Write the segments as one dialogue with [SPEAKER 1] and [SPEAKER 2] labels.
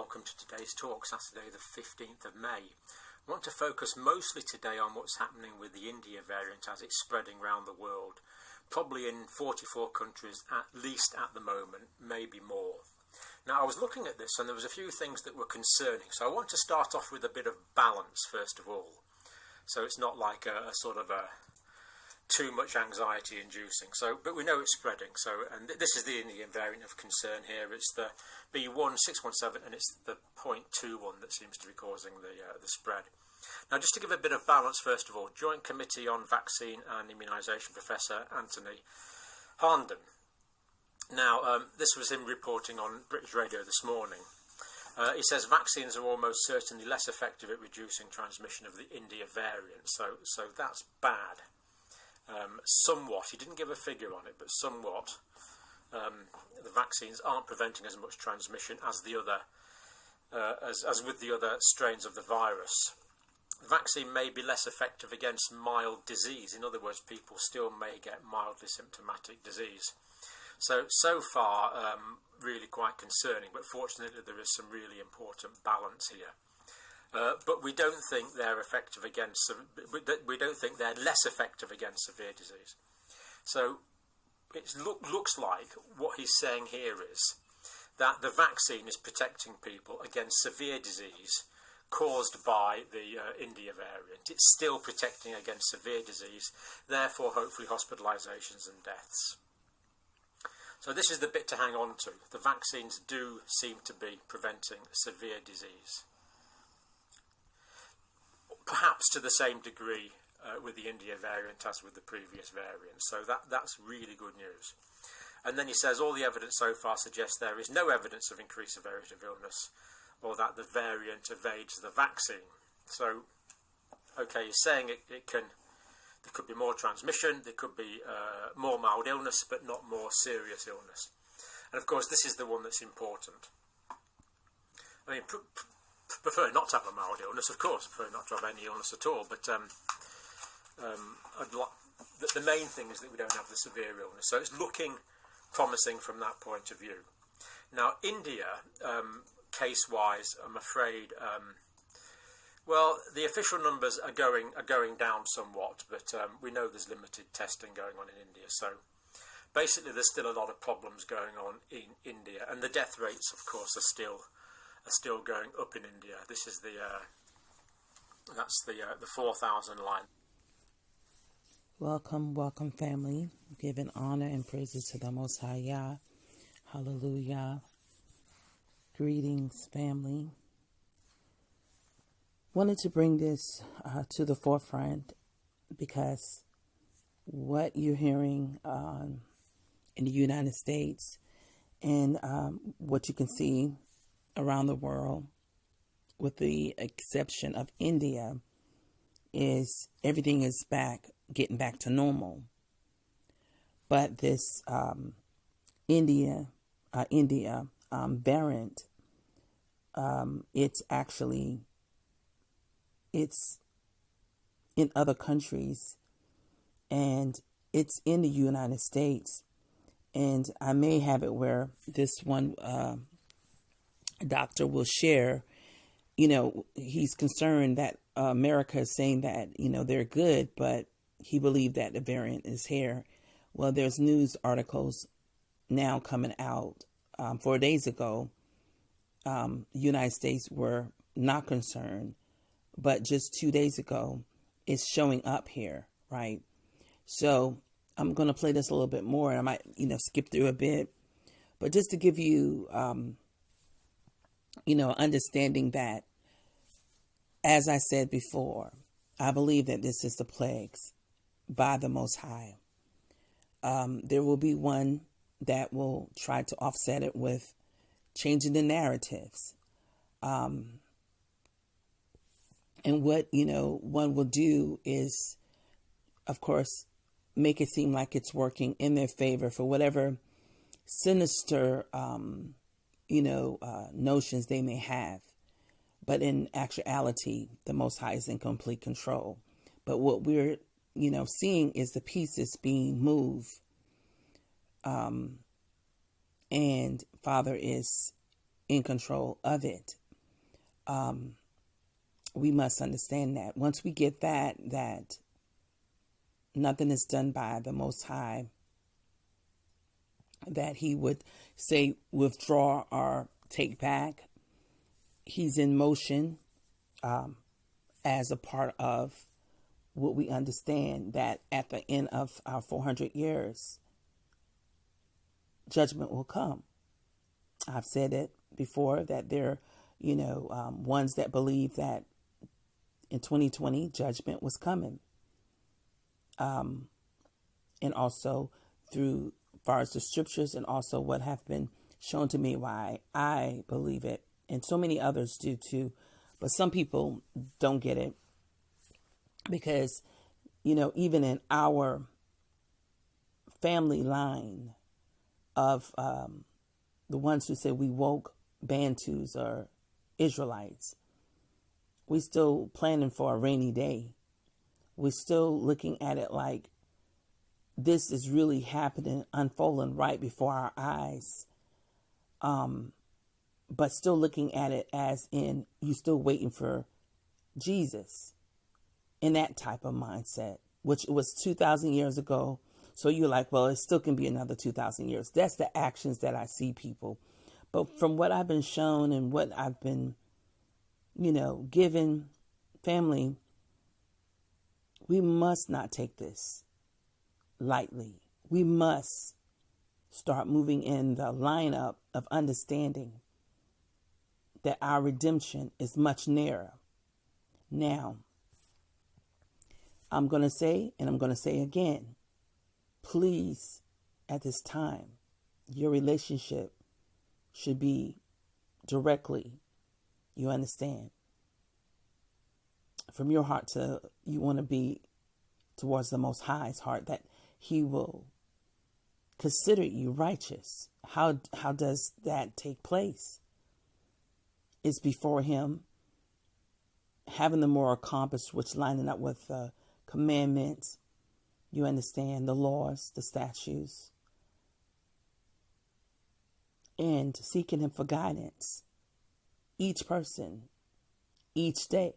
[SPEAKER 1] welcome to today's talk, Saturday the 15th of May. I want to focus mostly today on what's happening with the India variant as it's spreading around the world, probably in 44 countries at least at the moment, maybe more. Now, I was looking at this and there was a few things that were concerning, so I want to start off with a bit of balance first of all, so it's not like a sort of a too much anxiety inducing. But we know it's spreading. And this is the Indian variant of concern here. It's the B1617, and it's the .21 that seems to be causing the spread. Now, just to give a bit of balance, first of all, Joint Committee on Vaccine and Immunisation Professor Anthony Harnden. Now, this was him reporting on British Radio this morning. He says vaccines are almost certainly less effective at reducing transmission of the India variant. So that's bad. Somewhat, he didn't give a figure on it, but somewhat, the vaccines aren't preventing as much transmission as the other, as with the other strains of the virus. The vaccine may be less effective against mild disease. In other words, people still may get mildly symptomatic disease. So far, really quite concerning, but fortunately there is some really important balance here. But we don't think they're effective against. We don't think they're less effective against severe disease. So it looks like what he's saying here is that the vaccine is protecting people against severe disease caused by the India variant. It's still protecting against severe disease, therefore hopefully hospitalisations and deaths. So this is the bit to hang on to. The vaccines do seem to be preventing severe disease. Perhaps to the same degree with the India variant as with the previous variant. So that's really good news. And then he says all the evidence so far suggests there is no evidence of increased severity of illness or that the variant evades the vaccine. So, okay, he's saying there could be more transmission, there could be more mild illness, but not more serious illness. And of course, this is the one that's important. I mean, prefer not to have a mild illness, of course. Prefer not to have any illness at all. But the main thing is that we don't have the severe illness. So it's looking promising from that point of view. Now, India, case-wise, I'm afraid, well, the official numbers are going down somewhat, but we know there's limited testing going on in India. So basically, there's still a lot of problems going on in India, and the death rates, of course, are still going up in India. This is the 4,000 line.
[SPEAKER 2] Welcome, family. Giving honor and praises to the Most High Yah. Hallelujah. Greetings, family. Wanted to bring this to the forefront because what you're hearing in the United States and what you can see around the world, with the exception of India, is everything is getting back to normal. But this India variant, it's in other countries, and it's in the United States. And I may have it where this one doctor will share, he's concerned that America is saying that, they're good, but he believed that the variant is here. Well, there's news articles now coming out. 4 days ago, the United States were not concerned, but just 2 days ago, it's showing up here, right? So I'm going to play this a little bit more, and I might, skip through a bit, but just to give you, understanding that, as I said before, I believe that this is the plagues by the Most High. There will be one that will try to offset it with changing the narratives. And what, one will do is, of course, make it seem like it's working in their favor for whatever sinister, notions they may have. But in actuality, the Most High is in complete control. But what we're, seeing is the pieces being moved. And Father is in control of it. we must understand that once we get that nothing is done by the Most High, that he would say withdraw or take back. He's in motion as a part of what we understand, that at the end of our 400 years, judgment will come. I've said it before that there, ones that believe that in 2020 judgment was coming, and also through far as the scriptures and also what have been shown to me, why I believe it, and so many others do too, but some people don't get it because even in our family line of the ones who say we woke Bantus or Israelites, we still planning for a rainy day. We're still looking at it like this is really happening, unfolding right before our eyes. But still looking at it as in you still waiting for Jesus, in that type of mindset, which was 2,000 years ago. So you're like, well, it still can be another 2,000 years. That's the actions that I see people. But from what I've been shown and what I've been, given, family, we must not take this lightly. We must start moving in the lineup of understanding that our redemption is much nearer. Now, I'm going to say, and I'm going to say again, please, at this time, your relationship should be directly, you understand, from your heart to, you want to be towards the Most High's heart, that he will consider you righteous. How does that take place? It's before him, having the moral compass, which lining up with the commandments, you understand, the laws, the statutes, and seeking him for guidance, each person, each day.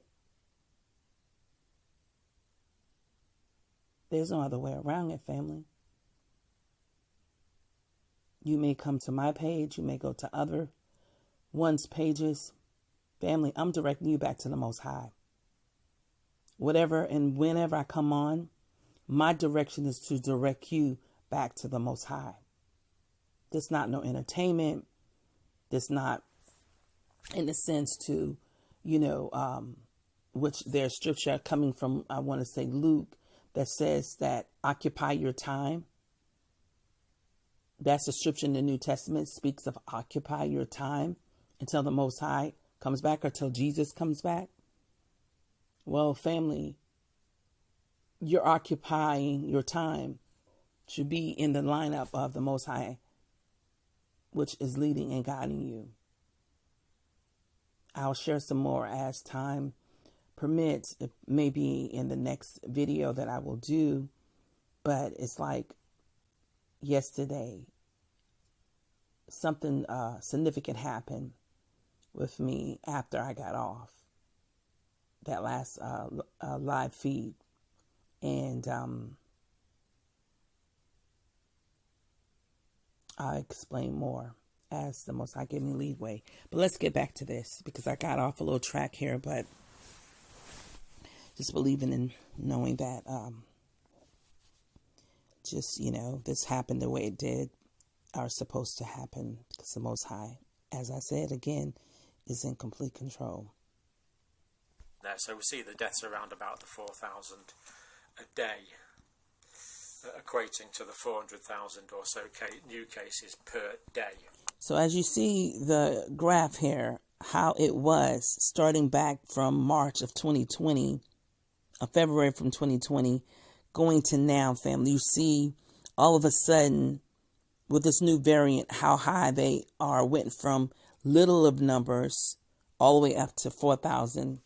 [SPEAKER 2] There's no other way around it, family. You may come to my page, you may go to other one's pages. Family, I'm directing you back to the Most High. Whatever and whenever I come on, my direction is to direct you back to the Most High. This not no entertainment. This not in the sense to, which there's scripture coming from, I want to say Luke, that says that occupy your time. That's the scripture in the New Testament, speaks of occupy your time until the Most High comes back or till Jesus comes back. Well, family, you're occupying your time should be in the lineup of the Most High, which is leading and guiding you. I'll share some more as time permits. It may be in the next video that I will do, but it's like yesterday, something significant happened with me after I got off that last live feed. And I'll explain more as the Most High give me leeway. But let's get back to this, because I got off a little track here, but just believing and knowing that this happened the way it did, are supposed to happen, because the Most High, as I said again, is in complete control.
[SPEAKER 1] So we see the deaths around about the 4,000 a day, equating to the 400,000 or so new cases per day.
[SPEAKER 2] So as you see the graph here, how it was starting back from March of 2020, February from 2020, going to now, family, you see all of a sudden with this new variant, how high they are, went from little of numbers all the way up to 4,000.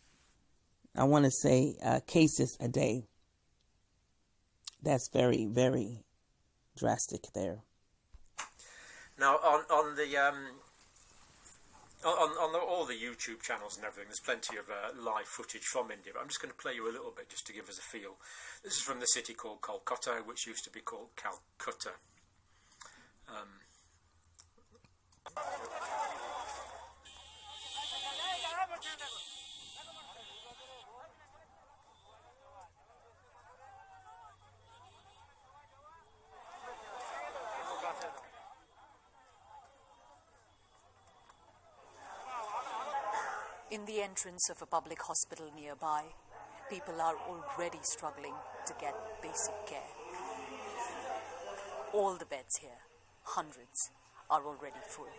[SPEAKER 2] I want to say cases a day. That's very, very drastic there. Now,
[SPEAKER 1] on all the the YouTube channels and everything, there's plenty of live footage from India, but I'm just going to play you a little bit just to give us a feel. This is from the city called Kolkata, which used to be called Calcutta.
[SPEAKER 3] In the entrance of a public hospital nearby, people are already struggling to get basic care. All the beds here, hundreds, are already full.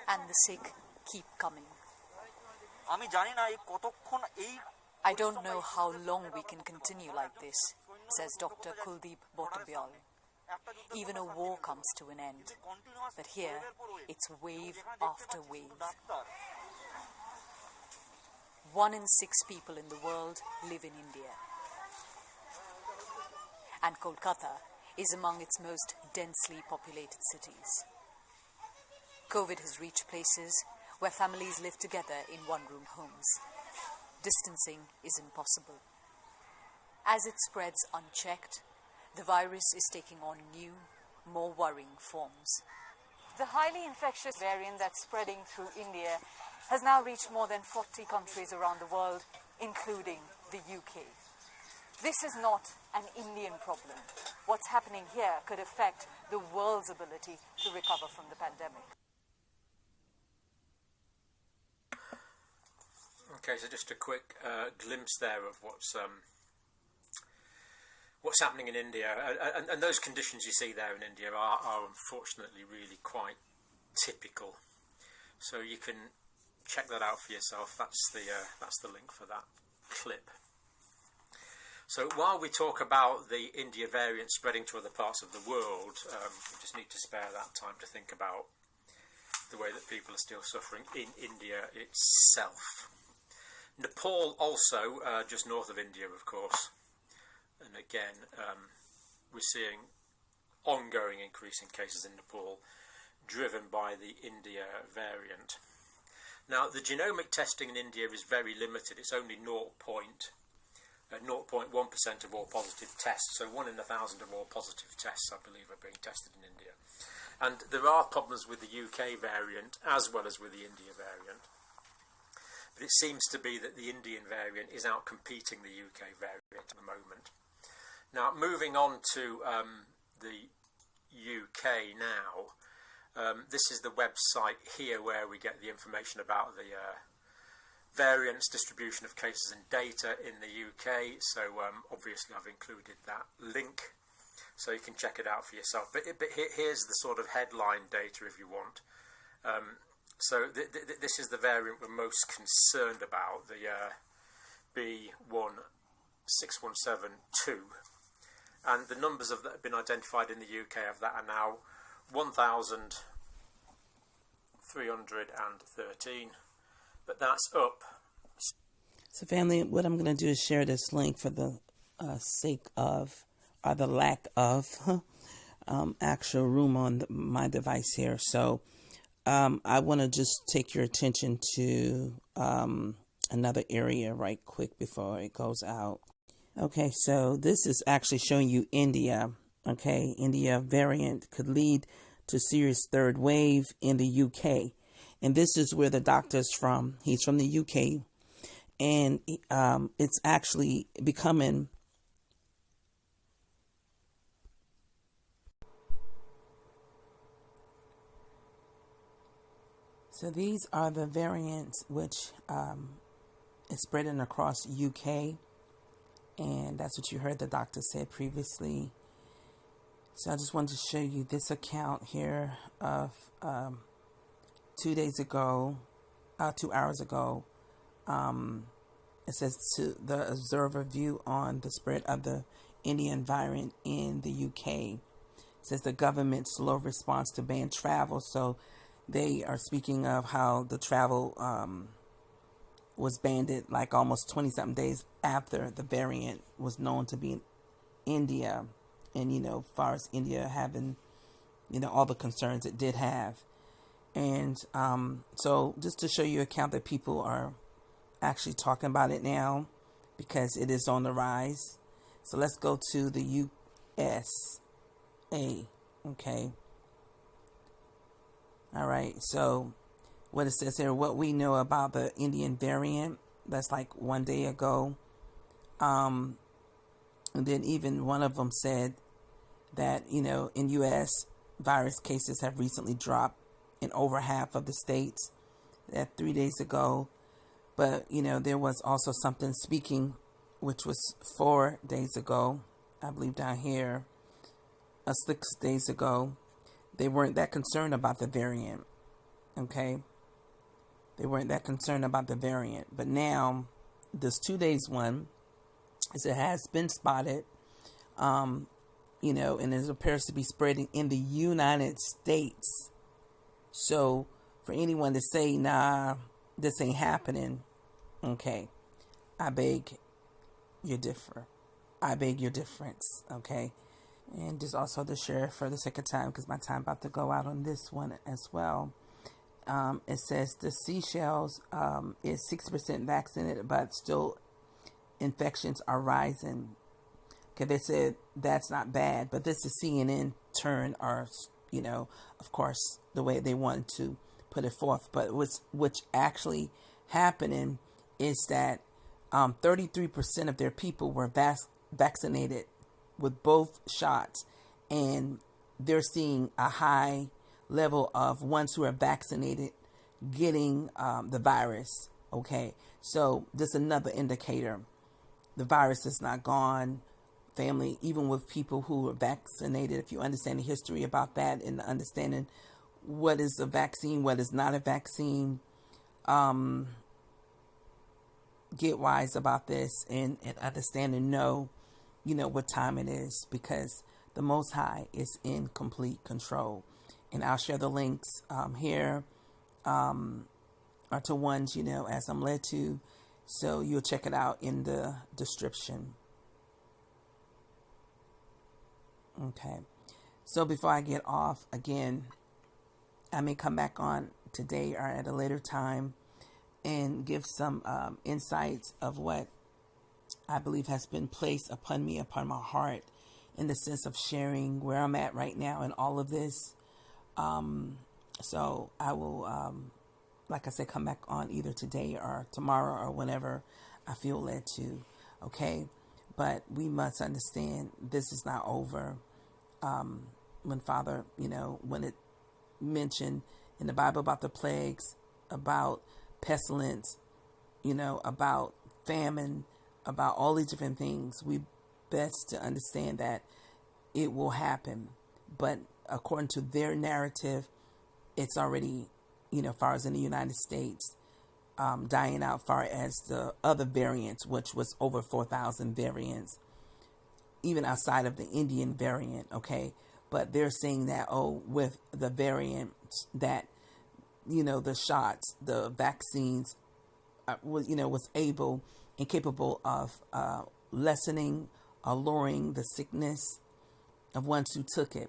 [SPEAKER 3] And the sick keep coming. I don't know how long we can continue like this, says Dr. Kuldeep Bottombyal. Even a war comes to an end, but here it's wave after wave. 1 in 6 people in the world live in India, and Kolkata is among its most densely populated cities. COVID has reached places where families live together in one-room homes. Distancing is impossible. As it spreads unchecked, the virus is taking on new, more worrying forms. The highly infectious variant that's spreading through India has now reached more than 40 countries around the world, including the UK. This is not an Indian problem. What's happening here could affect the world's ability to recover from the pandemic.
[SPEAKER 1] Okay, so just a quick glimpse there of what's happening in India, and those conditions you see there in India are unfortunately really quite typical. So you can check that out for yourself. That's the link for that clip. So while we talk about the India variant spreading to other parts of the world, we just need to spare that time to think about the way that people are still suffering in India itself. Nepal also, just north of India, of course. And again, we're seeing ongoing increase in cases in Nepal, driven by the India variant. Now, the genomic testing in India is very limited. It's only 0.1% of all positive tests. So 1 in 1,000 of all positive tests, I believe, are being tested in India. And there are problems with the UK variant as well as with the India variant. But it seems to be that the Indian variant is outcompeting the UK variant at the moment. Now, moving on to the UK now, this is the website here where we get the information about the variance, distribution of cases and data in the UK. So obviously I've included that link so you can check it out for yourself. But here's the sort of headline data if you want. So this is the variant we're most concerned about, the B16172. And the numbers that have been identified in the UK of that are now 1,313. But that's up.
[SPEAKER 2] So family, what I'm going to do is share this link for the sake of, or the lack of, actual room on my device here. So I want to just take your attention to another area right quick before it goes out. Okay, so this is actually showing you India. Okay, India variant could lead to serious third wave in the UK. And this is where the doctor's from. He's from the UK. And it's actually becoming... So these are the variants which is spreading across UK. And that's what you heard the doctor said previously. So I just wanted to show you this account here of 2 hours ago. It says to the observer view on the spread of the Indian variant in the UK. It says the government's slow response to ban travel. So they are speaking of how the travel was banned like almost 20-something days after the variant was known to be in India. And, as far as India having, all the concerns it did have. And so just to show you a count that people are actually talking about it now because it is on the rise. So let's go to the USA. Okay. All right. So what it says here, what we know about the Indian variant, that's like one day ago. And then even one of them said that, in U.S., virus cases have recently dropped in over half of the states. That 3 days ago. But, there was also something speaking, which was 4 days ago, I believe down here, 6 days ago. They weren't that concerned about the variant, okay? They weren't that concerned about the variant. But now, this 2 days one, is it has been spotted, and it appears to be spreading in the United States. So, for anyone to say, nah, this ain't happening, okay, I beg your differ. I beg your difference, okay? And just also to share for the second time, because my time about to go out on this one as well. It says the Seychelles is 6% vaccinated, but still infections are rising. Okay, they said that's not bad, but this is CNN turn, or, of course, the way they wanted to put it forth. But what's actually happening is that 33% of their people were vaccinated with both shots, and they're seeing a high level of ones who are vaccinated getting the virus. Okay, so this is another indicator. The virus is not gone. Family, even with people who are vaccinated, if you understand the history about that and understanding what is a vaccine, what is not a vaccine, get wise about this and understand and know, what time it is, because the Most High is in complete control. And I'll share the links here are to ones, as I'm led to. So you'll check it out in the description. Okay. So before I get off, again, I may come back on today or at a later time and give some insights of what I believe has been placed upon me, upon my heart, in the sense of sharing where I'm at right now in all of this. So I will, like I said, come back on either today or tomorrow or whenever I feel led to. Okay. But we must understand this is not over. When Father, when it mentioned in the Bible about the plagues, about pestilence, about famine, about all these different things, we best to understand that it will happen. But according to their narrative, it's already, far as in the United States, dying out, far as the other variants, which was over 4,000 variants, even outside of the Indian variant, okay? But they're saying that, with the variants that, the shots, the vaccines, was able and capable of lessening or lowering the sickness of ones who took it.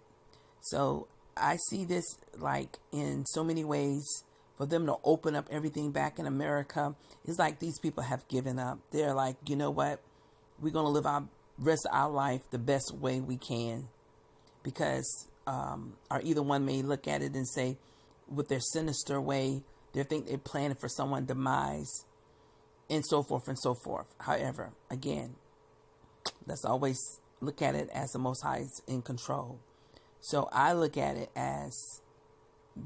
[SPEAKER 2] So I see this like in so many ways. For them to open up everything back in America, it's like these people have given up. They're like, you know what? We're going to live our rest of our life the best way we can. Because, or either one may look at it and say, with their sinister way, they think they're planning for someone's demise, and so forth and so forth. However, again, let's always look at it as the Most High is in control. So I look at it as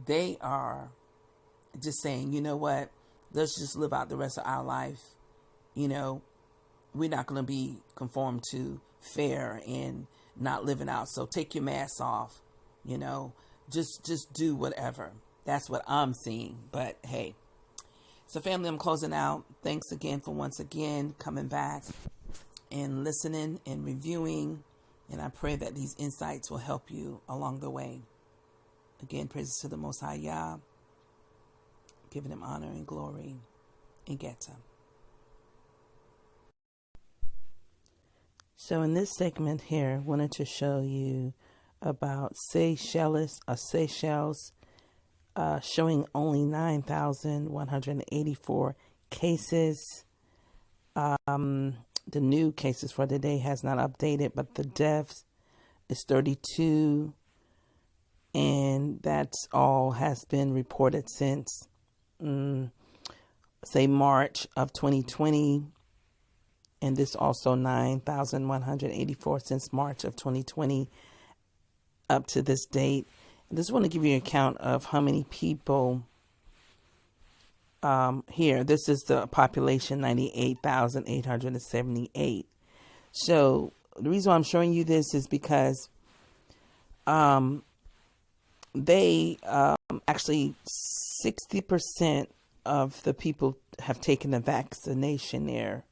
[SPEAKER 2] they are just saying, you know what, let's just live out the rest of our life. We're not going to be conformed to fair and not living out. So take your mask off, just do whatever. That's what I'm seeing. But hey, so family, I'm closing out. Thanks again for once again coming back and listening and reviewing. And I pray that these insights will help you along the way. Again, praises to the Most High Yah, giving him honor and glory and Geta. So in this segment here, I wanted to show you about Seychelles. showing only 9,184 cases. The new cases for the day has not updated, but the deaths is 32, and that's all has been reported since, say, March of 2020, and this also 9,184 since March of 2020 up to this date. I just want to give you an account of how many people here. This is the population, 98,878. So the reason why I'm showing you this is because they actually 60% of the people have taken the vaccination there.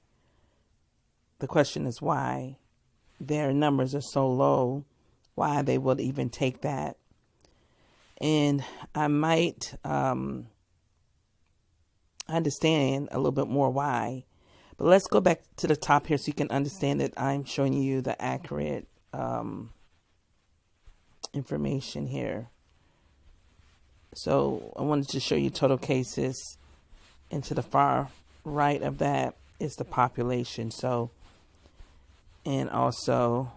[SPEAKER 2] The question is why their numbers are so low, why they would even take that. And I might understand a little bit more why. But let's go back to the top here so you can understand that I'm showing you the accurate information here. So I wanted to show you total cases, and to the far right of that is the population. So, and also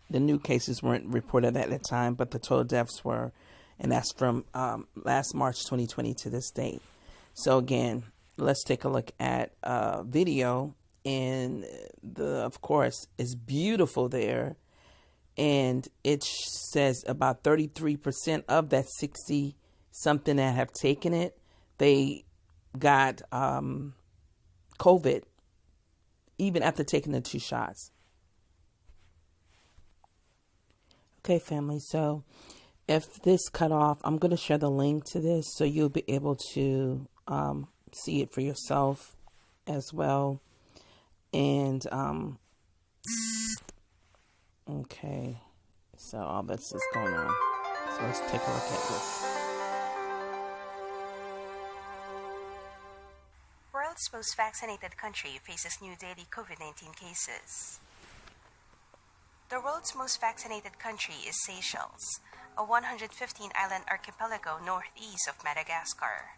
[SPEAKER 2] the new cases weren't reported at that time, but the total deaths were, and that's from last March 2020 to this date. So again, let's take a look at video, and of course, it's beautiful there, and it says about 33% of that 60 something that have taken it, they got COVID even after taking the 2 shots. Okay, family, so if this cut off, I'm going to share the link to this so you'll be able to see it for yourself as well. And, okay, so all this is going on. So let's take a look at this.
[SPEAKER 4] World's most vaccinated country faces new daily COVID-19 cases. The world's most vaccinated country is Seychelles, a 115-island archipelago northeast of Madagascar.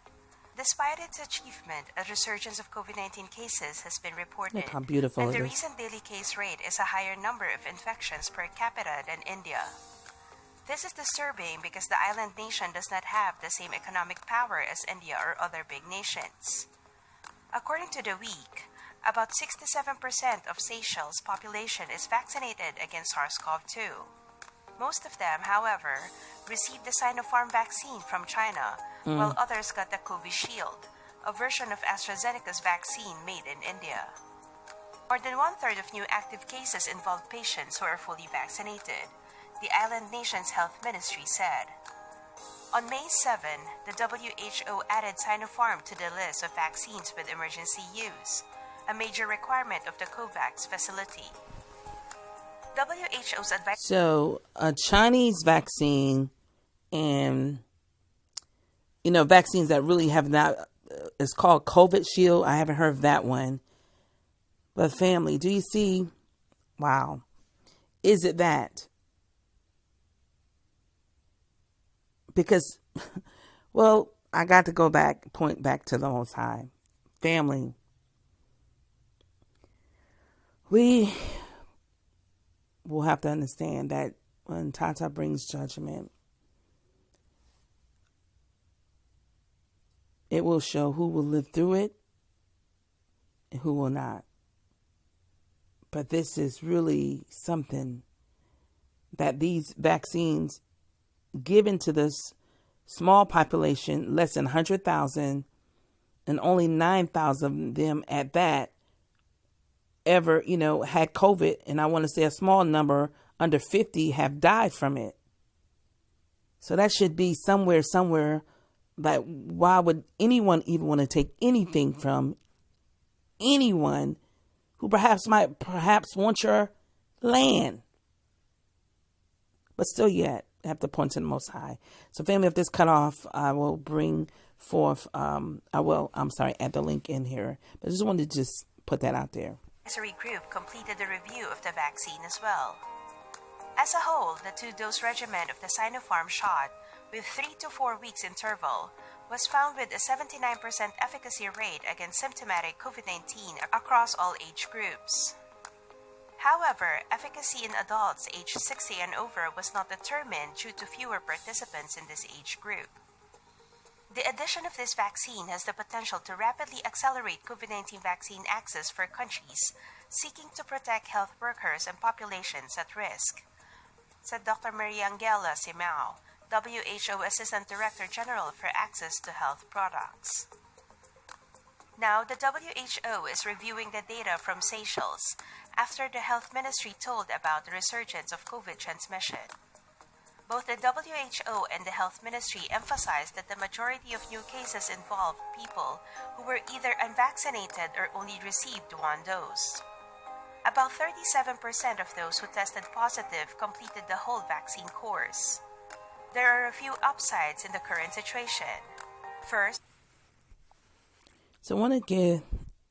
[SPEAKER 4] Despite its achievement, a resurgence of COVID-19 cases has been reported,
[SPEAKER 2] Look how beautiful
[SPEAKER 4] and
[SPEAKER 2] it
[SPEAKER 4] the
[SPEAKER 2] is.
[SPEAKER 4] recent daily case rate is a higher number of infections per capita than India. This is disturbing because the island nation does not have the same economic power as India or other big nations. According to The Week, about 67% of Seychelles' population is vaccinated against SARS-CoV-2. Most of them, however, received the Sinopharm vaccine from China, while others got the Covishield, a version of AstraZeneca's vaccine made in India. More than one-third of new active cases involved patients who are fully vaccinated, the island nation's health ministry said. On May 7, the WHO added Sinopharm to the list of vaccines with emergency use, a major requirement of the COVAX facility. WHO's advice.
[SPEAKER 2] So a Chinese vaccine, and vaccines that really have not, it's called COVID Shield. I haven't heard of that one. But family, do you see? Wow. Is it that? Because, well, I got to point back to the Most High. Family, we will have to understand that when Tata brings judgment, it will show who will live through it and who will not. But this is really something that these vaccines given to this small population, less than 100,000, and only 9,000 of them at that, ever, had COVID. And I want to say a small number, under 50, have died from it. So that should be somewhere, like, why would anyone even want to take anything from anyone who perhaps want your land? But still yet, I have to point to the Most High. So family, if this cut off, I will bring forth, add the link in here. But I just wanted to just put that out there.
[SPEAKER 4] Advisory group completed the review of the vaccine as well. As a whole, the two-dose regimen of the Sinopharm shot with 3 to 4 weeks interval was found with a 79% efficacy rate against symptomatic COVID-19 across all age groups. However, efficacy in adults aged 60 and over was not determined due to fewer participants in this age group. The addition of this vaccine has the potential to rapidly accelerate COVID-19 vaccine access for countries seeking to protect health workers and populations at risk, said Dr. Mariangela Simao, WHO Assistant Director General for Access to Health Products. Now, the WHO is reviewing the data from Seychelles after the Health Ministry told about the resurgence of COVID transmission. Both the WHO and the Health Ministry emphasized that the majority of new cases involved people who were either unvaccinated or only received one dose. About 37% of those who tested positive completed the whole vaccine course. There are a few upsides in the current situation. First,
[SPEAKER 2] so I want to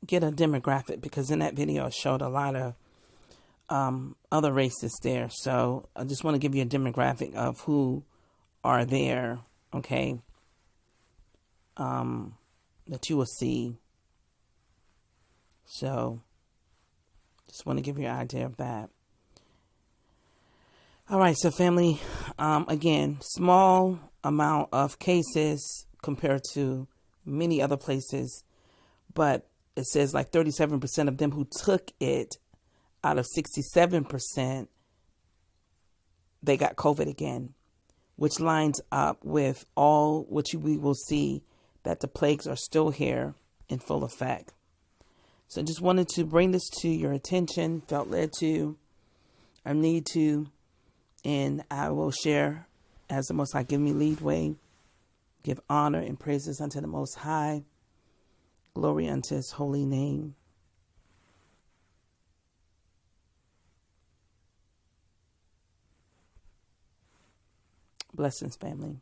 [SPEAKER 2] get a demographic, because in that video it showed a lot of other races there. So I just want to give you a demographic of who are there, okay, that you will see. So just want to give you an idea of that. All right, so family, again, small amount of cases compared to many other places, but it says like 37% of them who took it out of 67%, they got COVID again, which lines up with all which we will see that the plagues are still here in full effect. So I just wanted to bring this to your attention, felt led to, I need to, and I will share as the Most High give me leadway, give honor and praises unto the Most High, glory unto His holy name. Blessings, family.